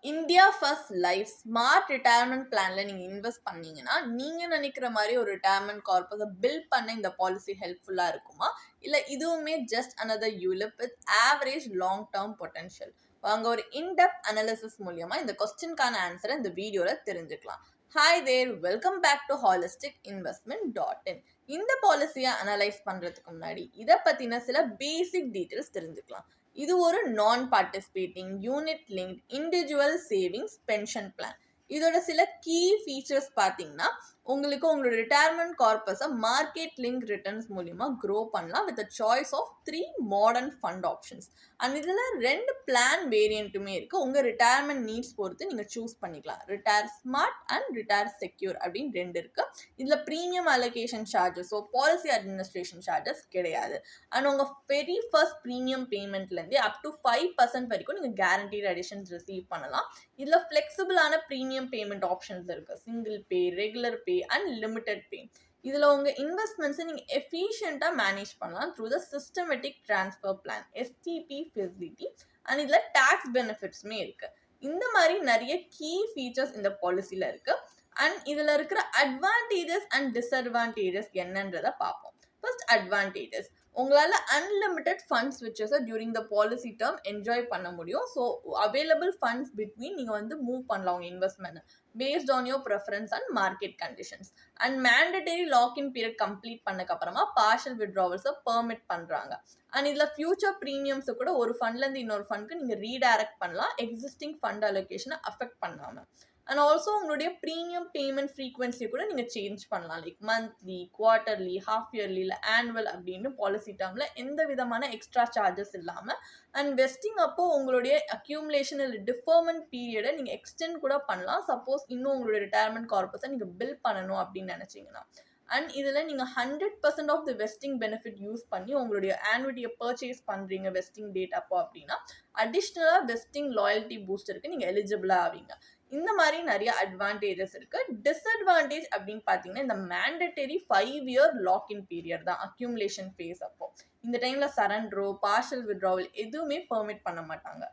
India first life smart retirement பிளான்ல நீங்க invest பண்ணீங்கன்னா நீங்க நினைக்கிற மாதிரி ஒரு ரிட்டையர்மெண்ட் கார்பஸை பில்ட் பண்ண இந்த பாலிசி ஹெல்ப்ஃபுல்லா இருக்குமா இல்ல இதுவுமே just another ULIP with average long term potential? வாங்க ஒரு இன்டெப்த் அனாலிசிஸ் மூலியமா இந்த கொஸ்டின்கான ஆன்சரை இந்த வீடியோல தெரிஞ்சுக்கலாம். Hi there, welcome back to holistic.investment.in. இந்த பாலிசியை அனலைஸ் பண்றதுக்கு முன்னாடி இதை பத்தின சில பேசிக் டீட்டெயில்ஸ் தெரிஞ்சுக்கலாம். இது ஒரு non participating unit linked individual savings pension plan. இதோட சில கீ ஃபீச்சர்ஸ் பார்த்தீங்கன்னா உங்களுக்கு உங்களோட ரிட்டையர்மெண்ட் கார்பஸை மார்க்கெட் லிங்க் ரிட்டர்ன்ஸ் மூலிமா க்ரோ பண்ணலாம் with choice of 3 modern fund options. And இதில் 2 பிளான் வேரியண்ட்டுமே இருக்குது. உங்கள் ரிட்டையர்மெண்ட் நீட்ஸ் பொறுத்து நீங்கள் சூஸ் பண்ணிக்கலாம். Retire smart and retire secure அப்படின்னு 2 இருக்குது. இதில் premium allocation charges policy administration charges கிடையாது. அண்ட் உங்கள் வெரி ஃபர்ஸ்ட் ப்ரீமியம் பேமெண்ட்லேருந்தே அப் டு 5% வரைக்கும் நீங்கள் கேரண்டீட் அடிஷன்ஸ் ரிசீவ் பண்ணலாம். இதில் ஃப்ளெக்சிபிளான ப்ரீமியம் பேமெண்ட் ஆப்ஷன்ஸ் இருக்குது. Single pay, regular pay and limited pay. இதில் உங்கள் இன்வெஸ்ட்மெண்ட்ஸை நீங்கள் எஃபிஷியண்ட்டாக மேனேஜ் பண்ணலாம் through the systematic transfer plan STP facility. And இதில் டேக்ஸ் பெனிஃபிட்ஸுமே இருக்குது. இந்த மாதிரி நிறைய கீ ஃபீச்சர்ஸ் இந்த பாலிசியில் இருக்குது. அண்ட் இதில் இருக்கிற அட்வான்டேஜஸ் அண்ட் டிஸ்அட்வான்டேஜஸ் என்னன்றதை பார்ப்போம். ஃபர்ஸ்ட் அட்வான்டேஜஸ், உங்களால் அன்லிமிட்டெட் ஃபண்ட் ஸ்விட்சஸை during the policy term enjoy பண்ண முடியும். ஸோ அவைலபிள் ஃபண்ட்ஸ் பிட்வீன் நீங்கள் வந்து மூவ் பண்ணலாம் உங்கள் investment based on your preference and market conditions. And mandatory lock in period complete பண்ணக்கப்புறமா பார்ஷல் வித்ட்ராவல்ஸை பெர்மிட் பண்ணுறாங்க. அண்ட் இதில் ஃபியூச்சர் ப்ரீமியம்ஸை கூட ஒரு ஃபண்ட்லேருந்து இன்னொரு ஃபண்டுக்கு நீங்கள் ரீடைரக்ட் பண்ணலாம் எக்ஸிஸ்டிங் ஃபண்ட் அலோகேஷனை அஃபெக்ட் பண்ணாமல். அண்ட் ஆல்சோ உங்களுடைய ப்ரீமியம் பேமெண்ட் ஃப்ரீக்வன்சி கூட நீங்கள் சேஞ்ச் பண்ணலாம். Like monthly, quarterly, half yearly இல்லை ஆனுவல் அப்படின்னு பாலிசி டேர்மில் எந்த விதமான எக்ஸ்ட்ரா சார்ஜஸ் இல்லாமல். அண்ட் வெஸ்டிங் அப்போ உங்களுடைய அக்யூமுலேஷன் இல்லை டிஃபர்மெண்ட் பீரியடை நீங்கள் எக்ஸ்டெண்ட் கூட பண்ணலாம். சப்போஸ் இன்னும் உங்களுடைய ரிட்டையர்மெண்ட் கார்பஸை நீங்கள் பில் பண்ணணும் அப்படின்னு நினச்சிங்கன்னா. அண்ட் இதில் நீங்கள் 100% of the vesting benefit use பண்ணி உங்களுடைய ஆனுவிட்டியை பர்ச்சேஸ் பண்ணுறீங்க வெஸ்டிங் டேட் அப்போ அப்படின்னா அடிஷ்னலாக வெஸ்டிங் லாயல்ட்டி பூஸ்டருக்கு நீங்கள் எலிஜிபிளாக ஆவீங்க. இந்த மாதிரி நிறைய அட்வான்டேஜஸ் இருக்கு. டிஸ்அட்வான்டேஜ் அப்படின்னு பார்த்தீங்கன்னா இந்த மேண்டட்டரி 5 இயர் லாக்இன் பீரியட் தான் அக்யூமுலேஷன் ஃபேஸ் அப்போ. இந்த டைம்ல சரண்டரோ பார்ஷல் வித்ட்ராவல் எதுவுமே பெர்மிட் பண்ண மாட்டாங்க.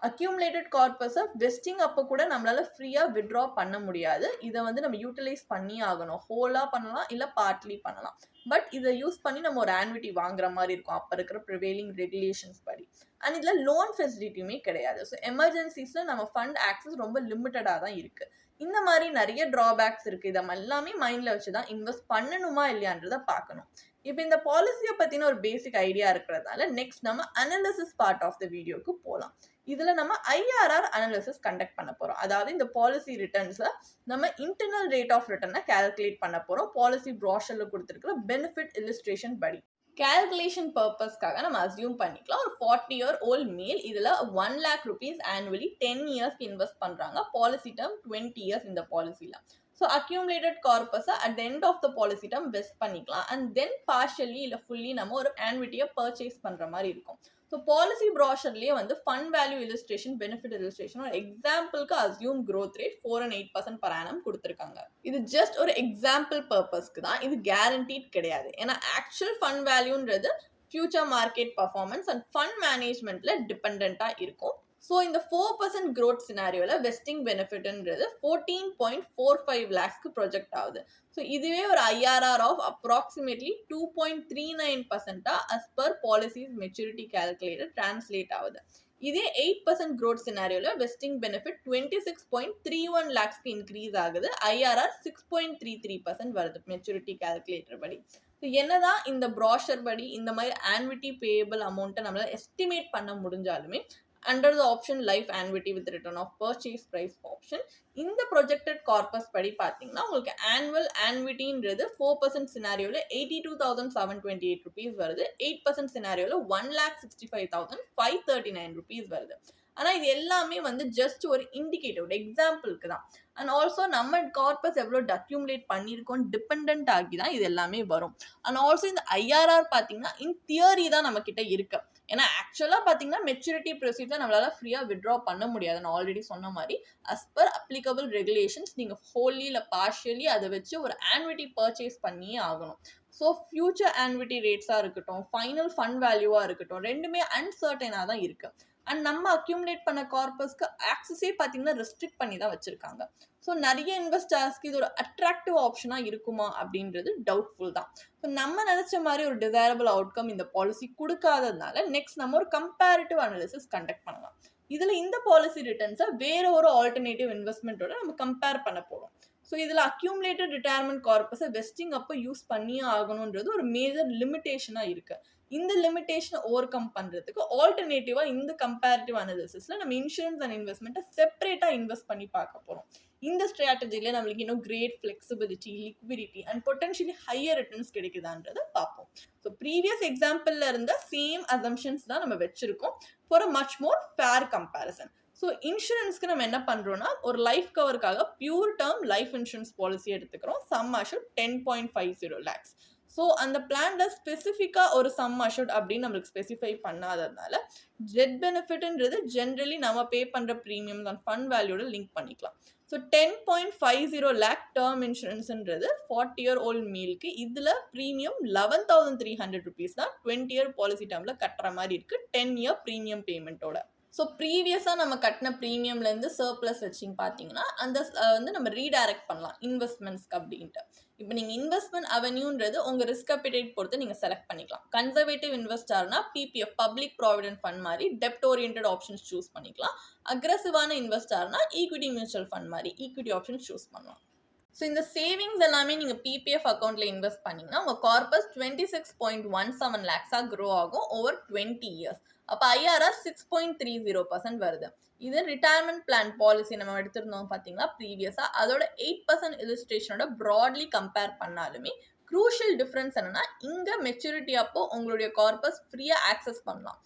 அக்யூமுலேட்டட் கார்பஸை வெஸ்டிங் அப்போ கூட நம்மளால ஃப்ரீயாக வித்ட்ரா பண்ண முடியாது. இதை வந்து நம்ம யூட்டிலைஸ் பண்ணி ஆகணும். ஹோலாக பண்ணலாம் இல்லை பார்ட்லி பண்ணலாம். பட் இதை யூஸ் பண்ணி நம்ம ஒரு ஆன்விட்டி வாங்குற மாதிரி இருக்கும் அப்போ இருக்கிற ப்ரிவேலிங் ரெகுலேஷன்ஸ் படி. அண்ட் இதில் லோன் ஃபெசிலிட்டியுமே கிடையாது. ஸோ எமர்ஜென்சிஸில் நம்ம ஃபண்ட் ஆக்சஸ் ரொம்ப லிமிட்டடாக தான் இருக்குது. இந்த மாதிரி நிறைய ட்ராபேக்ஸ் இருக்குது. இதை எல்லாமே மைண்டில் வச்சு தான் இன்வெஸ்ட் பண்ணணுமா இல்லையான்றதை பார்க்கணும். இப்போ இந்த பாலிசியை பற்றின ஒரு பேசிக் ஐடியா இருக்கிறதால நெக்ஸ்ட் நம்ம அனாலிசிஸ் பார்ட் ஆஃப் த வீடியோக்கு போகலாம். இதில் நம்ம IRR அனாலிசிஸ் கண்டக்ட் பண்ண போகிறோம். அதாவது இந்த பாலிசி ரிட்டர்ன்ஸில் நம்ம இன்டர்னல் ரேட் ஆஃப் ரிட்டர்னை கால்குலேட் பண்ண போகிறோம். பாலிசி ப்ராஷரில் கொடுத்துருக்கிற பெனிஃபிட் இல்லுஸ்ட்ரேஷன் படி கால்குலேஷன் பர்பஸ்க்காக நம்ம அசியூம் பண்ணிக்கலாம். ஒரு 40-year-old மேல் இதில் 1 lakh rupees ஆனுவலி 10 இயர்ஸ்க்கு இன்வெஸ்ட் பண்ணுறாங்க. பாலிசி டேர்ம் 20 இயர்ஸ் இந்த பாலிசியில். ஸோ அக்யூமுலேட்டட் கார்பஸை at the end of the policy term vest பண்ணிக்கலாம். அண்ட் தென் பார்ஷியலி இல்லை ஃபுல்லி நம்ம ஒரு ஆன்விட்டியை பர்ச்சேஸ் பண்ணுற மாதிரி இருக்கும். ஸோ பாலிசி ப்ராஷர்லேயே வந்து fund value illustration, benefit illustration ஒரு எக்ஸாம்பிளுக்கு assume growth rate 4 and 8% per annum கொடுத்துருக்காங்க. இது ஜஸ்ட் ஒரு எக்ஸாம்பிள் பர்பஸ்க்கு தான், இது கேரண்டீட் கிடையாது. ஏன்னா ஆக்சுவல் ஃபண்ட் வேல்யூன்றது future market performance and fund மேனேஜ்மெண்ட்டில் டிபெண்ட்டாக இருக்கும். ஸோ இந்த 4% க்ரோத் சினாரியோவில் வெஸ்டிங் பெனிஃபிட்ன்றது 14.45 lakhsக்கு ப்ரொஜெக்ட் ஆகுது. ஸோ இதுவே ஒரு IRR of approximately 2.39% as per policy's maturity calculator translate ஆகுது. இதே 8% க்ரோத் சினாரியோவில் வெஸ்டிங் பெனிஃபிட் 26.31 lakhsக்கு இன்க்ரீஸ் ஆகுது. IRR 6.33% வருது மெச்சூரிட்டி கால்குலேட்டர் படி. ஸோ என்னதான் இந்த ப்ராஷர் படி இந்த மாதிரி ஆன்விட்டி பேயபிள் அமௌண்ட்டை நம்மளால் எஸ்டிமேட் பண்ண முடிஞ்சாலுமே under the option life annuity with return of purchase price option இந்த ப்ரொஜெக்டட் கார்பஸ் படி பார்த்தீங்கன்னா உங்களுக்கு ஆனுவல் ஆன்விட்டின்றது 4% சினாரியோவில் 82,728 rupees வருது. 8% சினாரியோவில் 1,65,539 rupees வருது. ஆனால் இது எல்லாமே வந்து ஜஸ்ட் ஒரு இண்டிகேட்டிவ் எக்ஸாம்பிளுக்கு தான். அண்ட் ஆல்சோ நம்ம கார்பஸ் எவ்வளோ அக்யூமுலேட் பண்ணியிருக்கோம் டிபெண்ட் ஆகி தான் இது எல்லாமே வரும். அண்ட் ஆல்சோ இந்த IRR பார்த்தீங்கன்னா இன் தியரி தான் நம்ம கிட்ட இருக்கு. ஏன்னா ஆக்சுவலாக பார்த்தீங்கன்னா மெச்சூரிட்டி ப்ரொசீஜர் நம்மளால் ஃப்ரீயாக வித்ட்ரா பண்ண முடியாது. நான் ஆல்ரெடி சொன்ன மாதிரி அஸ் பர் அப்ளிகபிள் ரெகுலேஷன்ஸ் நீங்கள் ஹோல்லி இல்லை பார்ஷியலி அதை வச்சு ஒரு ஆன்விட்டி பர்ச்சேஸ் பண்ணியே ஆகணும். ஸோ ஃபியூச்சர் ஆன்விட்டி ரேட்ஸாக இருக்கட்டும், ஃபைனல் ஃபண்ட் வேல்யூவாக இருக்கட்டும், ரெண்டுமே அன்சர்டனாக தான் இருக்குது. அண்ட் நம்ம அக்யூமுலேட் பண்ண கார்பஸ்க்கு ஆக்சஸே பார்த்தீங்கன்னா ரெஸ்ட்ரிக்ட் பண்ணி தான் வச்சிருக்காங்க. ஸோ நிறைய இன்வெஸ்டர்ஸ்க்கு இது ஒரு அட்ராக்டிவ் ஆப்ஷனாக இருக்குமா அப்படின்றது டவுட்ஃபுல் தான். ஸோ நம்ம நினச்ச மாதிரி ஒரு டிசைரபிள் அவுட்கம் இந்த பாலிசி கொடுக்காததுனால நெக்ஸ்ட் நம்ம ஒரு கம்பேரிட்டிவ் அனாலிசிஸ் கண்டக்ட் பண்ணலாம். இதில் இந்த பாலிசி ரிட்டர்ன்ஸை வேற ஒரு ஆல்டர்னேட்டிவ் இன்வெஸ்ட்மெண்ட்டோட நம்ம கம்பேர் பண்ண போகிறோம். ஸோ இதில் அக்யூமுலேட்டட் ரிட்டையர்மெண்ட் கார்பஸை வெஸ்டிங் அப்போ யூஸ் பண்ணியே ஆகணுன்றது ஒரு மேஜர் லிமிட்டேஷனாக இருக்குது. இந்த லிமிட்டேஷனை ஓவர் கம் பண்ணுறதுக்கு ஆல்டர்னேட்டிவாக இந்த கம்பேரிட்டிவ் அனாலிசிஸில் நம்ம இன்சூரன்ஸ் அண்ட் இன்வெஸ்ட்மெண்ட்டை செப்பரேட்டாக இன்வெஸ்ட் பண்ணி பார்க்க போகிறோம். இந்த ஸ்ட்ராட்டஜியில் நம்மளுக்கு இன்னும் great flexibility, liquidity and potentially higher returns கிடைக்குதான்றதை பார்ப்போம். ஸோ ப்ரீவியஸ் எக்ஸாம்பிளில் இருந்த சேம் அசம்ஷன்ஸ் தான் நம்ம வச்சுருக்கோம் for a much more fair comparison. So இன்சூரன்ஸ்க்கு நம்ம என்ன பண்ணுறோன்னா ஒரு லைஃப் கவருக்காக pure term life insurance policy எடுத்துக்கிறோம். Sum assured 10.50 lakhs. ஸோ அந்த பிளானில் ஸ்பெசிஃபிக்காக ஒரு சம் அஷூர்ட் அப்படின்னு நம்மளுக்கு ஸ்பெசிஃபை பண்ணாததுனால டெத் பெனிஃபிட்ன்றது ஜென்ரலி நம்ம பே பண்ணுற ப்ரீமியம் தான் ஃபண்ட் வேல்யூட லிங்க் பண்ணிக்கலாம். ஸோ 10.50 lakh டேர்ம் இன்சூரன்ஸ்ன்றது 40-year-old மீலுக்கு இதில் ப்ரீமியம் 11,300 rupees தான் 20-year பாலிசி டேர்மில் கட்டுற மாதிரி இருக்குது 10-year ப்ரீமியம் பேமெண்ட்டோட. ஸோ ப்ரீவியஸாக நம்ம கட்டின ப்ரீமியம்லேருந்து சர்ப்ளஸ் வச்சிங்க பார்த்தீங்கன்னா அந்த வந்து நம்ம ரீடைரக்ட் பண்ணலாம் இன்வெஸ்ட்மெண்ட்ஸ்க்கு அப்படின்ட்டு. இப்போ நீங்கள் இன்வெஸ்ட்மெண்ட் அவென்யூன்றது உங்கள் ரிஸ்க் அப்பிடைட் பொறுத்து நீங்கள் செலக்ட் பண்ணிக்கலாம். கன்சர்வேட்டிவ் இன்வெஸ்டர்னா பிபிஎஃப் பப்ளிக் ப்ராவிடென்ட் ஃபண்ட் மாதிரி டெப்ட் ஓரியன்ட் ஆப்ஷன்ஸ் சூஸ் பண்ணிக்கலாம். அக்ரெசிவான இன்வெஸ்டர்னா ஈக்விட்டி மியூச்சுவல் ஃபண்ட் மாதிரி ஈக்விட்டி ஆப்ஷன்ஸ் சூஸ் பண்ணலாம். ஸோ இந்த சேவிங்ஸ் எல்லாமே நீங்கள் பிபிஎஃப் அக்கௌண்ட்டில் இன்வெஸ்ட் பண்ணிங்கன்னா உங்கள் கார்பஸ் 26.17 lakhs க்ரோ ஆகும் ஓவர் 20 years. அப்போ ஐஆர்ஆர் 6.30% வருது. இது ரிட்டையர்மெண்ட் பிளான் பாலிசி நம்ம எடுத்திருந்தோம் பார்த்தீங்களா ப்ரீவியஸாக, அதோட 8% இல்லுஸ்ட்ரேஷனோட ப்ராட்லி கம்பேர் பண்ணாலுமே க்ரூஷியல் டிஃப்ரென்ஸ் என்னன்னா இங்கே மெச்சூரிட்டி அப்போ உங்களுடைய கார்பஸ் ஃப்ரீயாக ஆக்சஸ் பண்ணலாம்.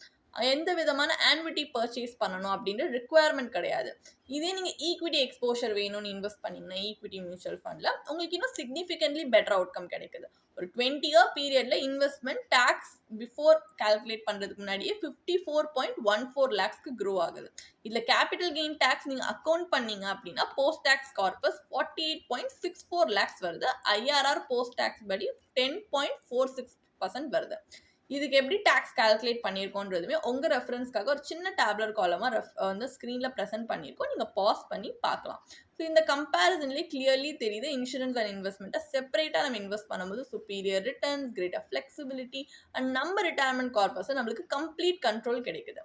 எந்த விதமான ஆன்விட்டி பர்ச்சேஸ் பண்ணணும் அப்படின்ற ரிக்குவயர்மெண்ட் கிடையாது. இதே நீங்கள் ஈக்விட்டி எக்ஸ்போஷர் வேணும்னு இன்வெஸ்ட் பண்ணிங்கன்னா ஈக்விட்டி மியூச்சுவல் ஃபண்டில் உங்களுக்கு இன்னும் சிக்னிஃபிகன்ட்லி பெட்டர் அவுட்கம் கிடைக்குது. ஒரு 20-year பீரியடில் இன்வெஸ்ட்மெண்ட் டேக்ஸ் பிஃபோர் கால்குலேட் பண்ணுறதுக்கு முன்னாடியே 54.14 lakhs க்ரோ ஆகுது. இதில் கேபிட்டல் கெயின் டேக்ஸ் நீங்கள் அக்கௌண்ட் பண்ணீங்க அப்படின்னா போஸ்ட் டேக்ஸ் கார்பஸ் 48.64 lakhs வருது. ஐஆர்ஆர் போஸ்ட் டேக்ஸ் படி 10.46% வருது. இதுக்கு எப்படி டேக்ஸ் கால்குலேட் பண்ணியிருக்கோன்றதுமே உங்கள் ரெஃபரன்ஸ்க்காக ஒரு சின்ன டேப்லர் காலமாக வந்து ஸ்க்ரீனில் ப்ரெசென்ட் பண்ணியிருக்கோம். நீங்கள் பாஸ் பண்ணி பார்க்கலாம். ஸோ இந்த கம்பேரிசன்லேயே கிளியர்லி தெரியுது இன்சூரன்ஸ் அண்ட் இன்வெஸ்ட்மெண்ட்டை செப்பரேட்டாக நம்ம இன்வெஸ்ட் பண்ணும்போது superior returns, greater flexibility and நம்ம ரிட்டையர்மெண்ட் கார்பஸை நம்மளுக்கு கம்ப்ளீட் கண்ட்ரோல் கிடைக்குது.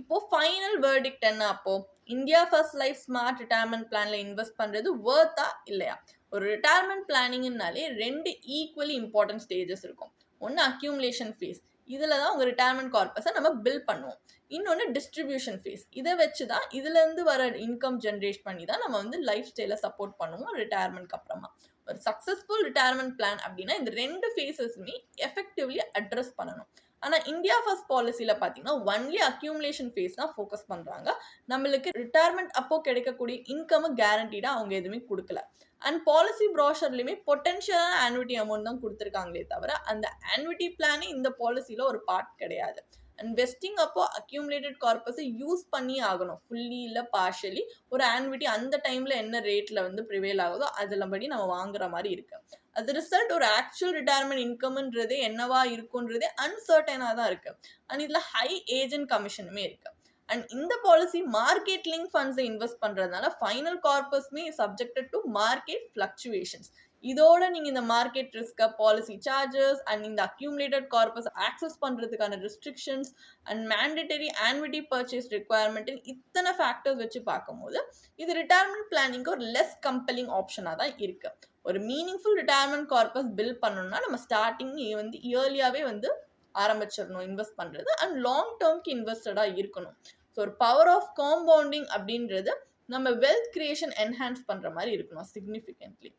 இப்போ ஃபைனல் வேர்டிக்ட் என்ன? அப்போ India first life smart retirement பிளான்ல இன்வெஸ்ட் பண்ணுறது வர்த்தா இல்லையா? ஒரு ரிட்டையர்மெண்ட் பிளானிங்னாலே 2 ஈக்குவலி இம்பார்ட்டன்ட் ஸ்டேஜஸ் இருக்கும். ஒன்று அக்யூமுலேஷன் ஃபேஸ், இதில் தான் உங்கள் ரிட்டையர்மெண்ட் கார்பஸை நம்ம பில் பண்ணுவோம். இன்னொன்று டிஸ்ட்ரிபியூஷன் ஃபேஸ், இதை வச்சு தான் இதுலேருந்து வர இன்கம் ஜென்ரேட் பண்ணி தான் நம்ம வந்து லைஃப் ஸ்டைலை சப்போர்ட் பண்ணுவோம் ரிட்டையர்மெண்ட்க்கு அப்புறமா. ஒரு சக்ஸஸ்ஃபுல் ரிட்டையர்மெண்ட் பிளான் அப்படின்னா இந்த 2 ஃபேஸஸுமே எஃபெக்டிவ்லி அட்ரஸ் பண்ணணும். ஆனால் இந்தியா ஃபர்ஸ்ட் பாலிசியில் பார்த்தீங்கன்னா ஒன்லி அக்யூமுலேஷன் ஃபேஸ் தான் ஃபோக்கஸ் பண்ணுறாங்க. நம்மளுக்கு ரிட்டையர்மெண்ட் அப்போ கிடைக்கக்கூடிய இன்கம் கேரண்டீடாக அவங்க எதுவுமே கொடுக்கல. அண்ட் பாலிசி ப்ராஷர்லையுமே பொட்டன்ஷியலான ஆன்விட்டி அமௌண்ட் தான் கொடுத்துருக்காங்களே தவிர அந்த ஆன்விட்டி பிளானே இந்த பாலிசியில் ஒரு பார்ட் கிடையாது. அண்ட் வெஸ்டிங் அப்போ அக்யூமுலேட்டட் கார்பஸை யூஸ் பண்ணி ஆகணும், ஃபுல்லி இல்லை பார்ஷலி. ஒரு ஆன்விட்டி அந்த டைமில் என்ன ரேட்டில் வந்து ப்ரிவேல் ஆகுதோ அதில் படி நம்ம வாங்குற மாதிரி இருக்கு. அது ரிசல்ட் ஒரு ஆக்சுவல் ரிட்டையர்மெண்ட் இன்கம்ன்றதே என்னவா இருக்குன்றதே அன்சர்டனாக தான் இருக்கு. அண்ட் இதில் ஹை ஏஜென்ட் கமிஷனுமே இருக்கு. அண்ட் இந்த பாலிசி மார்க்கெட் லிங்க் ஃபண்ட்ஸை இன்வெஸ்ட் பண்ணுறதுனால ஃபைனல் கார்பஸ்மே சப்ஜெக்டட் டு மார்க்கெட் ஃப்ளக்சுவேஷன்ஸ். இதோட நீங்கள் இந்த மார்க்கெட் ரிஸ்க்கை, பாலிசி சார்ஜஸ் அண்ட் இந்த அக்யூமுலேட்டட் கார்பஸ் ஆக்சஸ் பண்ணுறதுக்கான restrictions and mandatory annuity purchase ரிக்குவயர்மெண்ட்னு இத்தனை ஃபேக்டர்ஸ் வச்சு பார்க்கும்போது இது ரிட்டையர்மெண்ட் பிளானிங்க்கு ஒரு லெஸ் கம்பெலிங் ஆப்ஷனாக தான் இருக்குது. ஒரு மீனிங்ஃபுல் ரிட்டையர்மெண்ட் கார்பஸ் பில்ட் பண்ணணும்னா நம்ம ஸ்டார்டிங் வந்து இயர்லியாகவே வந்து ஆரம்பிச்சிடணும் இன்வெஸ்ட் பண்ணுறது. அண்ட் லாங் டேர்ம்க்கு இன்வெஸ்டடாக இருக்கணும். ஸோ ஒரு பவர் ஆஃப் காம்பவுண்டிங் அப்படின்றது நம்ம வெல்த் கிரியேஷன் என்ஹான்ஸ் பண்ணுற மாதிரி இருக்கணும் சிக்னிஃபிகண்ட்லி.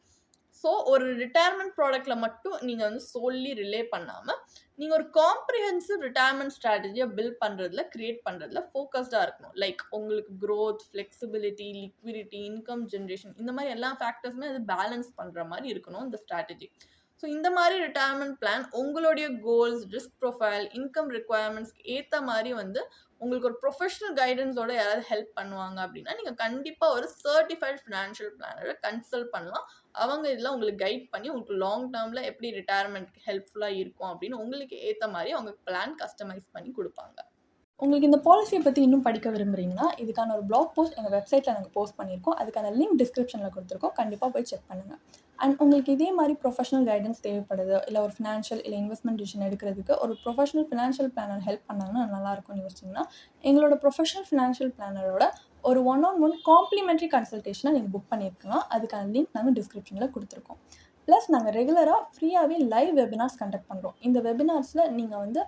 ஸோ ஒரு ரிட்டையர்மெண்ட் ப்ராடக்டில் மட்டும் நீங்கள் வந்து சோல்லி ரிலே பண்ணாமல் நீங்கள் ஒரு காம்ப்ரிஹென்சிவ் ரிட்டையர்மெண்ட் ஸ்ட்ராட்டஜியை பில்ட் பண்ணுறதுல கிரியேட் பண்ணுறதுல ஃபோக்கஸ்டாக இருக்கணும். லைக் உங்களுக்கு growth, flexibility, liquidity, income generation இந்த மாதிரி எல்லா ஃபேக்டர்ஸுமே அது பேலன்ஸ் பண்ணுற மாதிரி இருக்கணும் இந்த ஸ்ட்ராட்டஜி. ஸோ இந்த மாதிரி ரிட்டையர்மெண்ட் பிளான் உங்களுடைய கோல்ஸ், ரிஸ்க் ப்ரொஃபைல், இன்கம் ரிக்குவயர்மெண்ட்ஸ்க்கு ஏற்ற மாதிரி வந்து உங்களுக்கு ஒரு ப்ரொஃபஷனல் கைடன்ஸோட யாராவது ஹெல்ப் பண்ணுவாங்க அப்படின்னா நீங்கள் கண்டிப்பாக ஒரு சர்டிஃபைட் ஃபினான்ஷியல் பிளானரை கன்சல்ட் பண்ணலாம். அவங்க இதெல்லாம் உங்களுக்கு கைட் பண்ணி உங்களுக்கு லாங் டேர்மில் எப்படி ரிட்டையர்மெண்ட்க்கு ஹெல்ப்ஃபுல்லாக இருக்கும் அப்படின்னு உங்களுக்கு ஏற்ற மாதிரி அவங்க பிளான் கஸ்டமைஸ் பண்ணி கொடுப்பாங்க. உங்களுக்கு இந்த பாலிசியை பற்றி இன்னும் படிக்க விரும்புறீங்கன்னா, இதுக்கான ஒரு பிளாக் போஸ்ட் எங்கள் வெப்சைட்டில் நாங்கள் போஸ்ட் பண்ணியிருக்கோம். அதுக்கான லிங்க் டிஸ்கிரிப்ஷனில் கொடுத்துருக்கோம். கண்டிப்பாக போய் செக் பண்ணுங்கள். அண்ட் உங்களுக்கு இதே மாதிரி ப்ரொஃபஷனல் கைடன்ஸ் தேவைப்படுது, இல்லை ஒரு ஃபினான்ஷியல் இல்லை இன்வெஸ்ட்மெண்ட் டிசிஷன் எடுக்கிறதுக்கு ஒரு ப்ரொஃபஷனல் ஃபினான்ஷியல் பிளானர் ஹெல்ப் பண்ணாங்கன்னா நல்லாயிருக்கும்னு யோசிச்சிங்கன்னா, எங்களோட ப்ரொஃபஷனல் ஃபினான்ஷியல் பிளானரோட ஒரு ஒன்-ஆன்-ஒன் காம்ப்ளிமெண்ட்ரி கன்சல்டேஷனை நீங்கள் புக் பண்ணியிருக்கலாம். அதுக்கான லிங்க் நாங்கள் டிஸ்கிரிப்ஷனில் கொடுத்துருக்கோம். ப்ளஸ் நாங்கள் ரெகுலராக ஃப்ரீயாகவே லைவ் வெபினார்ஸ் கண்டக்ட் பண்ணுறோம். இந்த வெபினார்ஸில் நீங்கள் வந்து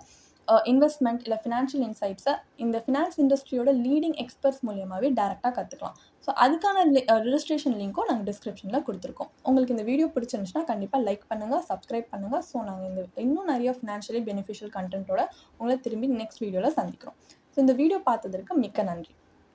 இன்வெஸ்ட்மெண்ட் இல்லை ஃபினான்ஷியல் இன்சைட்ஸை இந்த ஃபினான்ஸ் இண்டஸ்ட்ரியோட லீடிங் எக்ஸ்பர்ட்ஸ் மூலியமாகவே டேரெக்டாக கற்றுக்கலாம். ஸோ அதுக்கான ரிஜிஸ்ட்ரேஷன் லிங்க்கும் நாங்கள் டிஸ்கிரிப்ஷனில் கொடுத்துருக்கோம். உங்களுக்கு இந்த வீடியோ பிடிச்சிருந்துச்சுன்னா கண்டிப்பாக லைக் பண்ணுங்கள், சப்ஸ்கிரைப் பண்ணுங்கள். ஸோ நாங்கள் இன்னும் நிறைய ஃபினான்ஷியலி பெனிஃபிஷியல் கண்டென்ட்டோட உங்களை திரும்பி நெக்ஸ்ட் வீடியோவில் சந்திக்கிறோம். ஸோ இந்த வீடியோ பார்த்ததற்கு மிக்க நன்றி.